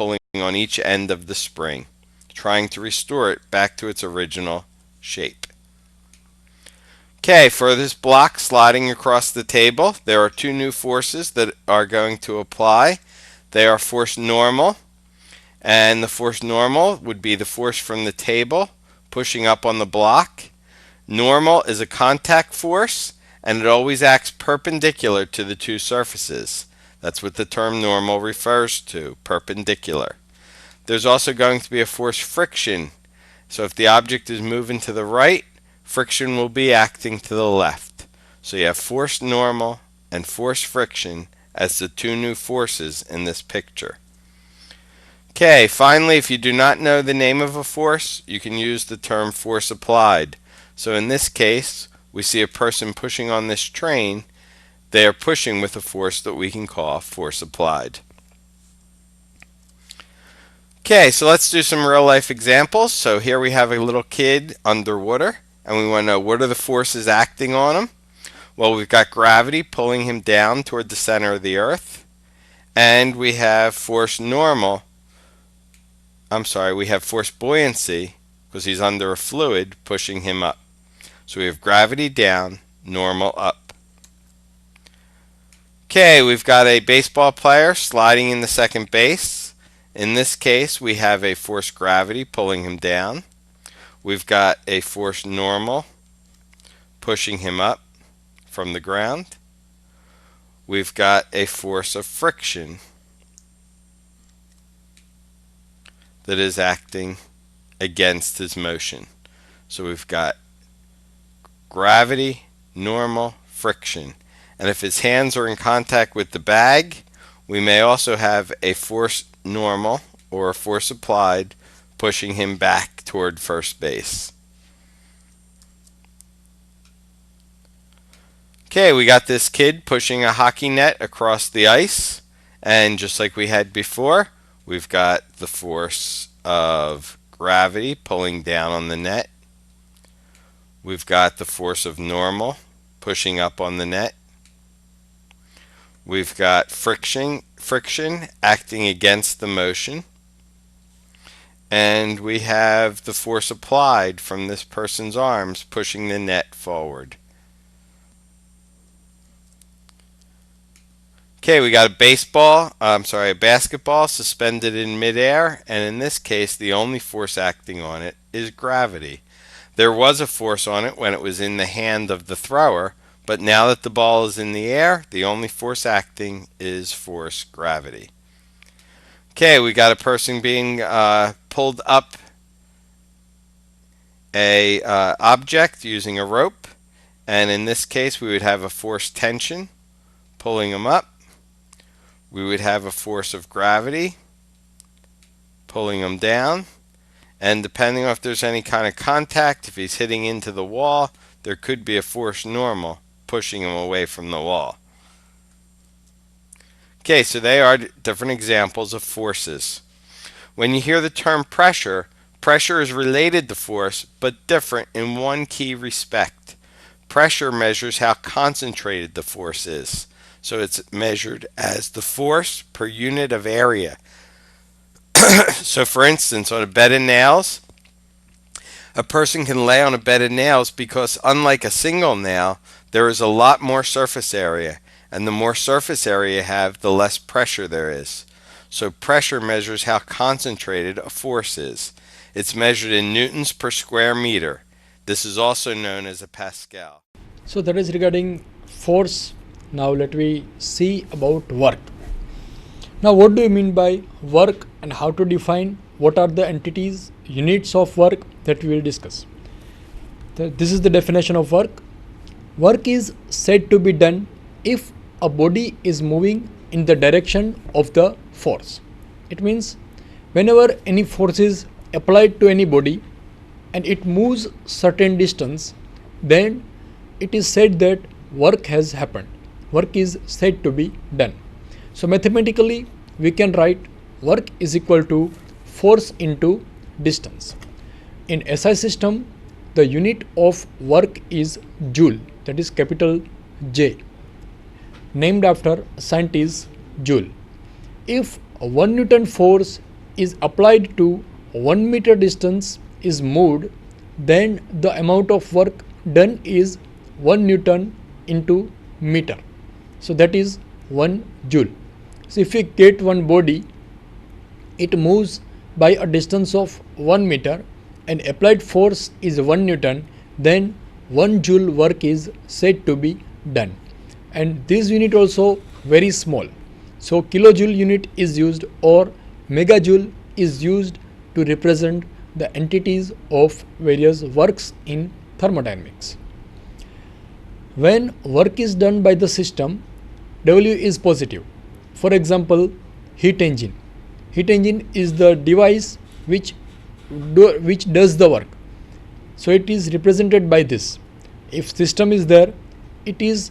pulling on each end of the spring, trying to restore it back to its original shape. Okay, for this block sliding across the table, there are two new forces that are going to apply. They are force normal, and the force normal would be the force from the table pushing up on the block. Normal is a contact force, and it always acts perpendicular to the two surfaces. That's what the term normal refers to, perpendicular. There's also going to be a force friction. So if the object is moving to the right, friction will be acting to the left. So you have force normal and force friction as the two new forces in this picture. Okay, finally, if you do not know the name of a force, you can use the term force applied. So in this case, we see a person pushing on this train. They are pushing with a force that we can call force applied. Okay, so let's do some real life examples. So here we have a little kid underwater, and we want to know what are the forces acting on him. Well, we've got gravity pulling him down toward the center of the earth, and we have force buoyancy because he's under a fluid pushing him up. So we have gravity down, normal up. Okay, we've got a baseball player sliding into second base. In this case, we have a force gravity pulling him down. We've got a force normal pushing him up from the ground. We've got a force of friction that is acting against his motion. So we've got gravity, normal, friction. And if his hands are in contact with the bag, we may also have a force normal or a force applied pushing him back toward first base. Okay, we got this kid pushing a hockey net across the ice, and just like we had before, we've got the force of gravity pulling down on the net. We've got the force of normal pushing up on the net. We've got friction acting against the motion. And we have the force applied from this person's arms pushing the net forward. Okay, we got a basketball suspended in midair, and in this case, the only force acting on it is gravity. There was a force on it when it was in the hand of the thrower, but now that the ball is in the air, the only force acting is force gravity. Okay, we got a person being pulled up a object using a rope, and in this case, we would have a force tension pulling him up. We would have a force of gravity pulling him down, and depending on if there's any kind of contact, if he's hitting into the wall, there could be a force normal pushing him away from the wall. Okay, so they are different examples of forces. When you hear the term pressure, pressure is related to force, but different in one key respect. Pressure measures how concentrated the force is. So it's measured as the force per unit of area. So for instance, on a bed of nails, a person can lay on a bed of nails because unlike a single nail, there is a lot more surface area. And the more surface area you have, the less pressure there is. So pressure measures how concentrated a force is. It's measured in newtons per square meter. This is also known as a Pascal. So that is regarding force. Now let me see about work. Now what do you mean by work and how to define what are the entities, units of work that we will discuss. This is the definition of work. Work is said to be done if a body is moving in the direction of the force. It means whenever any force is applied to any body and it moves certain distance, then it is said that work has happened. Work is said to be done. So mathematically we can write work is equal to force into distance. In SI system, the unit of work is joule, that is capital J, named after scientist Joule. If a 1 Newton force is applied to 1 meter distance is moved, then the amount of work done is 1 Newton into meter. So that is 1 joule. So if we get one body, it moves by a distance of 1 meter and applied force is 1 Newton, then 1 joule work is said to be done. And this unit also very small. So kilojoule unit is used or megajoule is used to represent the entities of various works in thermodynamics. When work is done by the system, W is positive. For example, heat engine. Heat engine is the device which does the work. So it is represented by this. If system is there, it is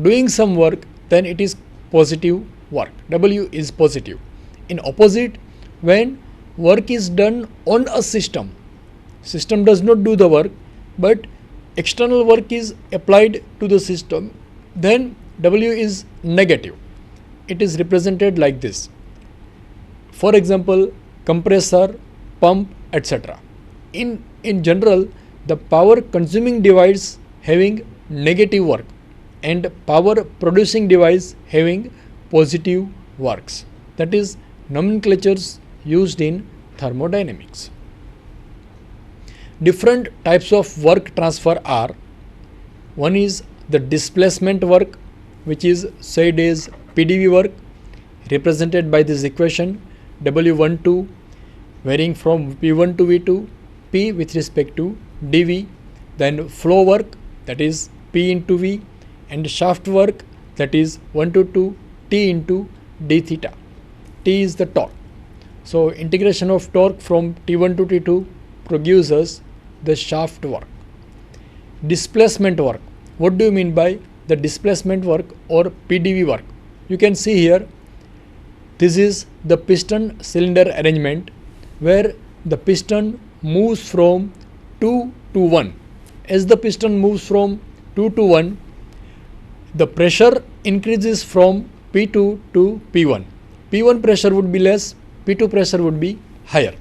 doing some work, then it is positive work. W is positive. In opposite, when work is done on a system does not do the work, but external work is applied to the system, then W is negative. It is represented like this. For example, compressor, pump, etc. In general, the power consuming device having negative work and power producing device having positive works. That is nomenclatures used in thermodynamics. Different types of work transfer are: one is the displacement work, which is said as PDV work, represented by this equation W12 varying from V1 to V2, P with respect to dV, then flow work, that is P into V, and shaft work, that is 1 to 2 T into d theta. T is the torque. So integration of torque from T1 to T2 produces the shaft work. Displacement work. What do you mean by the displacement work or PDV work? You can see here, this is the piston cylinder arrangement where the piston moves from 2 to 1. As the piston moves from 2 to 1, the pressure increases from P2 to P1. P1 pressure would be less, P2 pressure would be higher.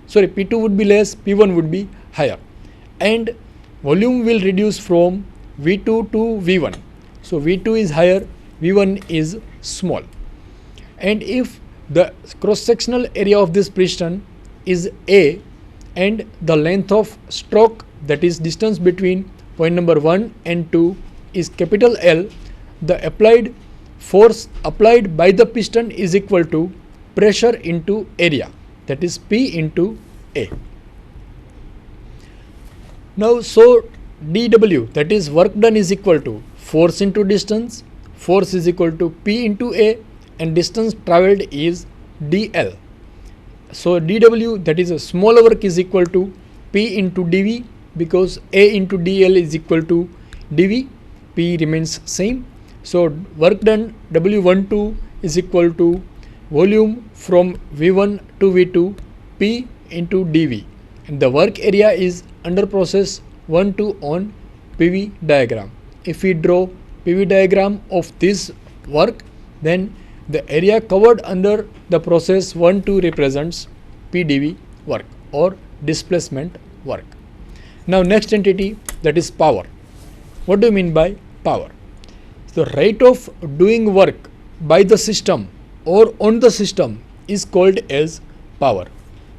Sorry, P2 would be less, P1 would be higher. And volume will reduce from V2 to V1. So V2 is higher, V1 is small. And if the cross-sectional area of this piston is A and the length of stroke, that is distance between point number 1 and 2, is capital L, the applied force applied by the piston is equal to pressure into area, that is P into A. Now, so dW, that is work done, is equal to force into distance, force is equal to P into A, and distance travelled is dl. So dW, that is a smaller work, is equal to P into dV, because A into dl is equal to dV, P remains same. So work done W12 is equal to volume from V1 to V2 P into dV, and the work area is under process 1 2 on PV diagram. If we draw PV diagram of this work, then the area covered under the process 1 2 represents PDV work or displacement work. Now next entity, that is power. What do you mean by power? The rate of doing work by the system or on the system is called as power.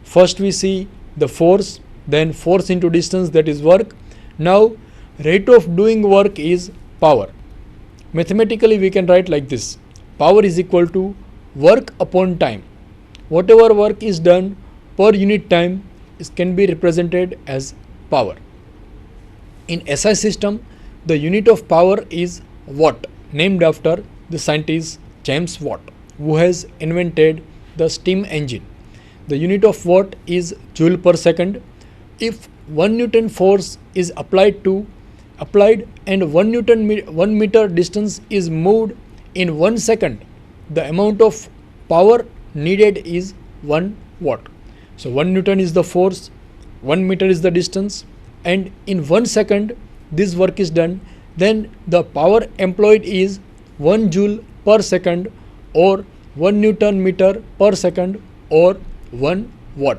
First we see the force, then force into distance, that is work. Now rate of doing work is power. Mathematically we can write like this: power is equal to work upon time. Whatever work is done per unit time can be represented as power. In SI system, the unit of power is watt, named after the scientist James Watt, who has invented the steam engine. The unit of watt is joule per second. If 1 Newton force is applied and 1 meter distance is moved in 1 second, the amount of power needed is 1 watt. So 1 Newton is the force, 1 meter is the distance, and in 1 second this work is done, then the power employed is 1 joule per second or 1 Newton meter per second or 1 watt.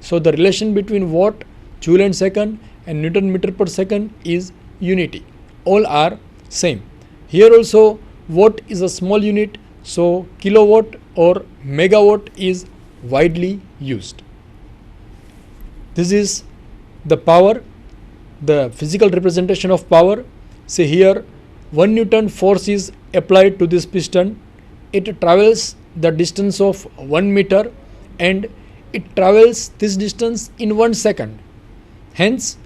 So the relation between watt, joule and second and Newton meter per second is unity. All are same. Here also watt is a small unit, so kilowatt or megawatt is widely used. This is the power, the physical representation of power. Say here 1 Newton force is applied to this piston. It travels the distance of 1 meter and it travels this distance in 1 second. Hence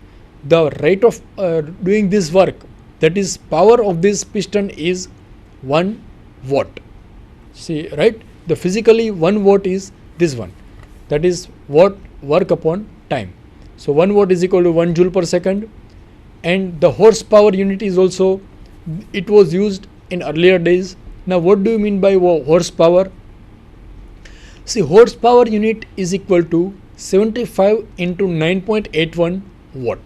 the rate of doing this work, that is power of this piston, is 1 watt. See, right? The physically 1 watt is this one, that is watt work upon time. So 1 watt is equal to 1 joule per second, and the horsepower unit is also, it was used in earlier days. Now what do you mean by horsepower? See, horsepower unit is equal to 75 into 9.81 watt.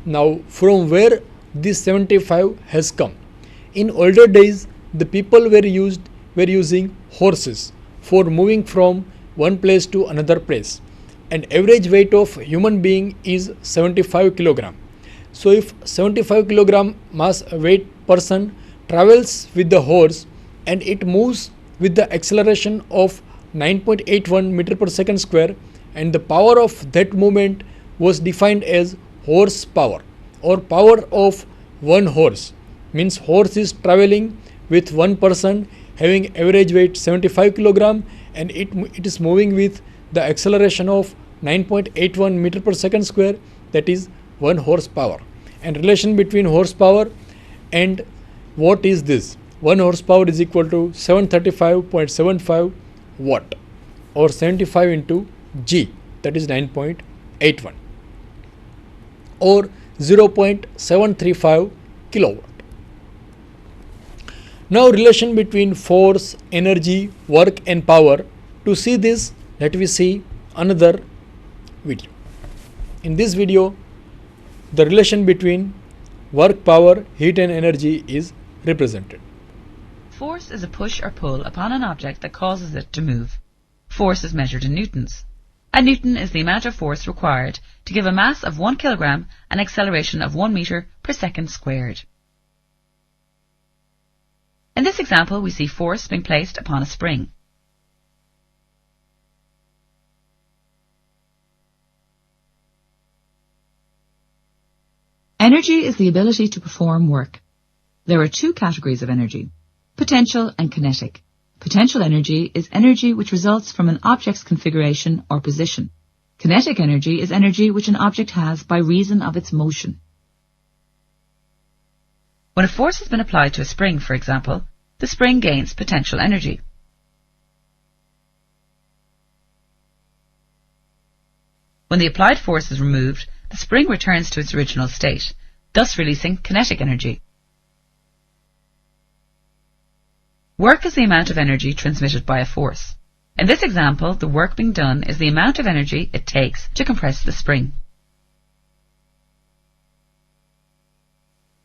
Now from where this 75 has come? In older days the people were using horses for moving from one place to another place, and average weight of human being is 75 kilogram. So if 75 kilogram mass weight person travels with the horse and it moves with the acceleration of 9.81 meter per second square, and the power of that movement was defined as horsepower or power of one horse, means horse is traveling with one person having average weight 75 kilogram and it is moving with the acceleration of 9.81 meter per second square, that is 1 horsepower. And relation between horsepower and watt is this: 1 horsepower is equal to 735.75 watt or 75 into G, that is 9.81 or 0.735 kilowatt. Now relation between force, energy, work and power. To see this, let me see another video. In this video, the relation between work, power, heat and energy is represented. Force is a push or pull upon an object that causes it to move. Force is measured in newtons. A newton is the amount of force required to give a mass of 1 kilogram an acceleration of 1 meter per second squared. In this example, we see force being placed upon a spring. Energy is the ability to perform work. There are two categories of energy: potential and kinetic. Potential energy is energy which results from an object's configuration or position. Kinetic energy is energy which an object has by reason of its motion. When a force has been applied to a spring, for example, the spring gains potential energy. When the applied force is removed, the spring returns to its original state, thus releasing kinetic energy. Work is the amount of energy transmitted by a force. In this example, the work being done is the amount of energy it takes to compress the spring.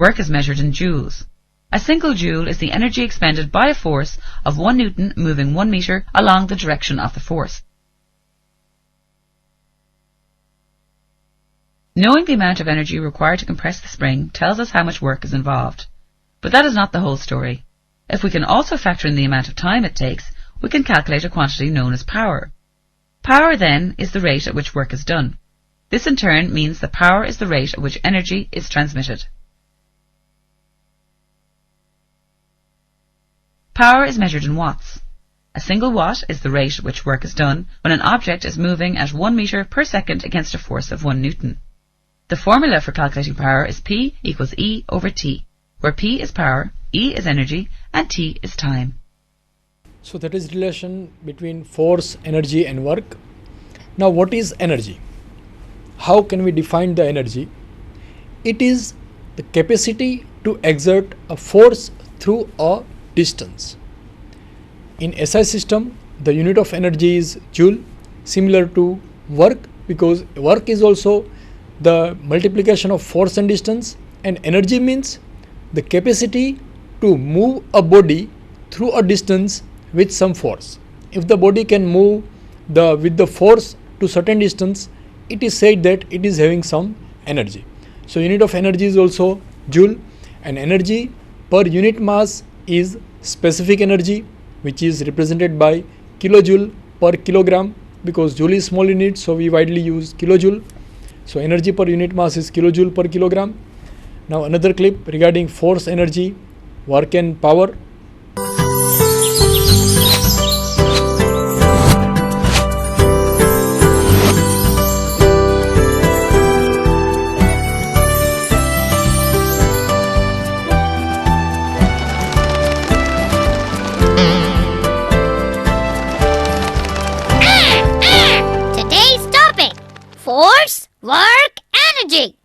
Work is measured in joules. A single joule is the energy expended by a force of 1 Newton moving 1 meter along the direction of the force. Knowing the amount of energy required to compress the spring tells us how much work is involved. But that is not the whole story. If we can also factor in the amount of time it takes, we can calculate a quantity known as power. Power, then, is the rate at which work is done. This in turn means that power is the rate at which energy is transmitted. Power is measured in watts. A single watt is the rate at which work is done when an object is moving at 1 meter per second against a force of 1 Newton. The formula for calculating power is P equals E over T, where P is power, E is energy, and T is time. So that is relation between force, energy and work. Now what is energy? How can we define the energy? It is the capacity to exert a force through a distance. In SI system, the unit of energy is joule, similar to work, because work is also the multiplication of force and distance, and energy means the capacity to move a body through a distance with some force. If the body can move with the force to certain distance, it is said that it is having some energy. So unit of energy is also joule, and energy per unit mass is specific energy, which is represented by kilojoule per kilogram, because joule is small unit, so we widely use kilojoule. So energy per unit mass is kilojoule per kilogram. Now another clip regarding force, energy, work and power. Today's topic: force, work, energy.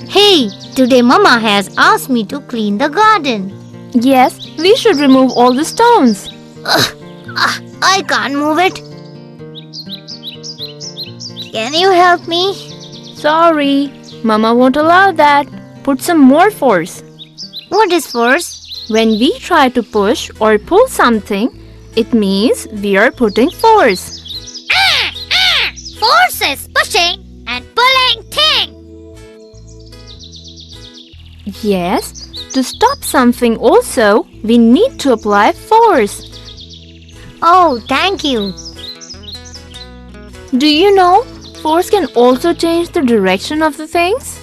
Hey, today Mama has asked me to clean the garden. Yes, we should remove all the stones. I can't move it. Can you help me? Sorry, Mama won't allow that. Put some more force. What is force? When we try to push or pull something, it means we are putting force. Force is pushing and pulling thing. Yes, to stop something also, we need to apply force. Oh, thank you. Do you know, force can also change the direction of the things?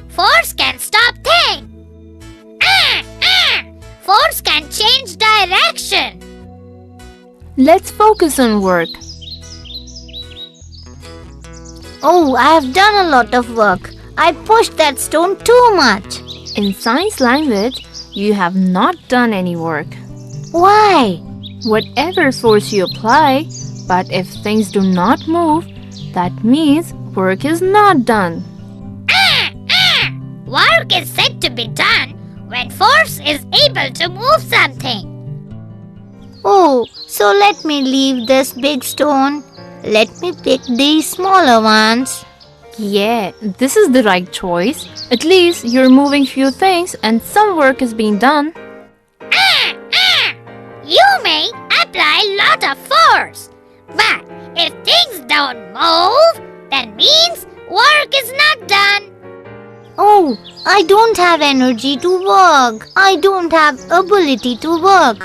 Force can stop thing. Force can change direction. Let's focus on work. Oh, I have done a lot of work. I pushed that stone too much. In science language, you have not done any work. Why? Whatever force you apply, but if things do not move, that means work is not done. Work is said to be done when force is able to move something. Oh, so let me leave this big stone. Let me pick these smaller ones. Yeah, this is the right choice. At least you're moving few things and some work is being done. You may apply lot of force, but if things don't move, that means work is not done. Oh, I don't have energy to work. I don't have ability to work.